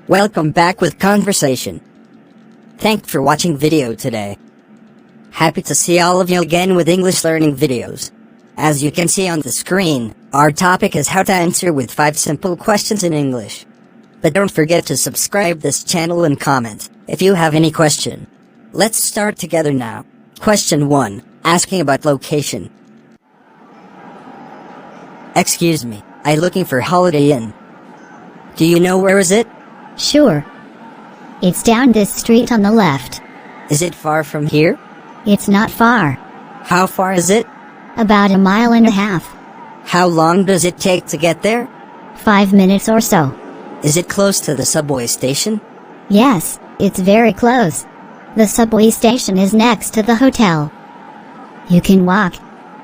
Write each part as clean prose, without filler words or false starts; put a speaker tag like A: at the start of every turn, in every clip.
A: Welcome back with Conversation. Thanks for watching video today. Happy to see all of you again with English learning videos. As you can see on the screen, our topic is how to answer with 5 simple questions in English. But don't forget to subscribe this channel and comment if you have any question. Let's start together now. Question 1, asking about location. Excuse me, I'm looking for Holiday Inn. Do you know where is it?
B: Sure. It's down this street on the left.
A: Is it far from here?
B: It's not far.
A: How far is it?
B: About 1.5 miles.
A: How long does it take to get there?
B: 5 minutes or so.
A: Is it close to the subway station?
B: Yes, it's very close. The subway station is next to the hotel. You can walk.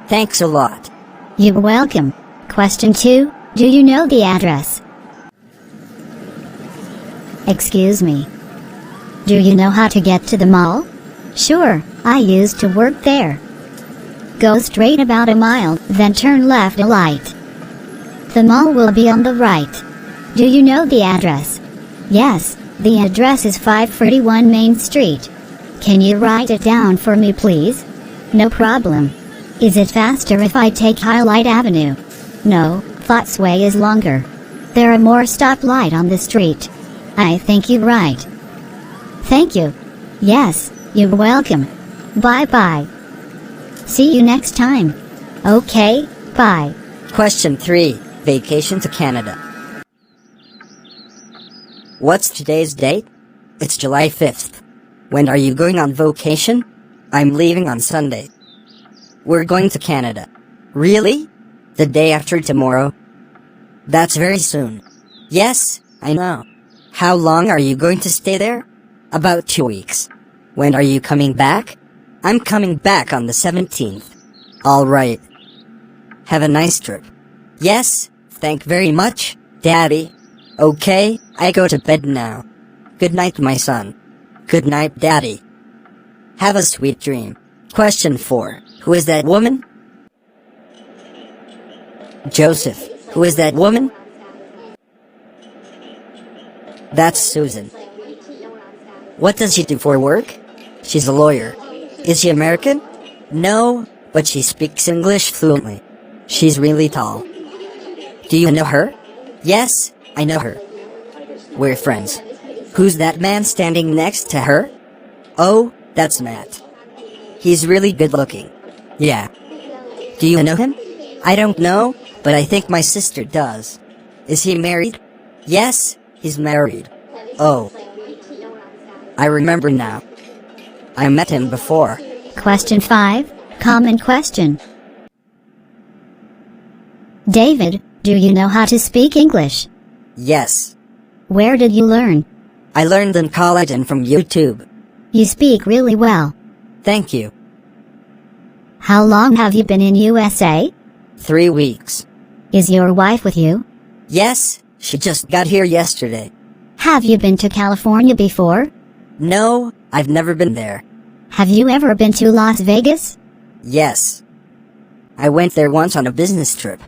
A: Thanks a lot.
B: You're welcome. Question 2, do you know the address? Excuse me. Do you know how to get to the mall? Sure, I used to work there. Go straight about 1 mile, then turn left a light. The mall will be on the right. Do you know the address? Yes, the address is 541 Main Street. Can you write it down for me, please? No problem. Is it faster if I take Highlight Avenue? No, Foxway is longer. There are more stoplights on the street. I think you're right. Thank you. Yes, you're welcome. Bye-bye. See you next time. Okay, bye.
A: Question 3, vacation to Canada. What's today's date? It's July 5th. When are you going on vacation? I'm leaving on Sunday. We're going to Canada. Really? The day after tomorrow? That's very soon. Yes, I know. How long are you going to stay there? About 2 weeks. When are you coming back? I'm coming back on the 17th. Alright. Have a nice trip. Yes, thank very much, Daddy. Okay, I go to bed now. Good night, my son. Good night, Daddy. Have a sweet dream. Question 4, who is that woman? Joseph, who is that woman? That's Susan. What does she do for work? She's a lawyer. Is she American? No, but she speaks English fluently. She's really tall. Do you know her? Yes, I know her. We're friends. Who's that man standing next to her? Oh, that's Matt. He's really good looking. Yeah. Do you know him? I don't know, but I think my sister does. Is he married? Yes, he's married. Oh. I remember now. I met him before.
B: Question 5, common question. David, do you know how to speak English?
A: Yes.
B: Where did you learn?
A: I learned in college and from YouTube.
B: You speak really well.
A: Thank you.
B: How long have you been in USA?
A: 3 weeks.
B: Is your wife with you?
A: Yes, she just got here yesterday.
B: Have you been to California before?
A: No, I've never been there.
B: Have you ever been to Las Vegas?
A: Yes. I went there once on a business trip.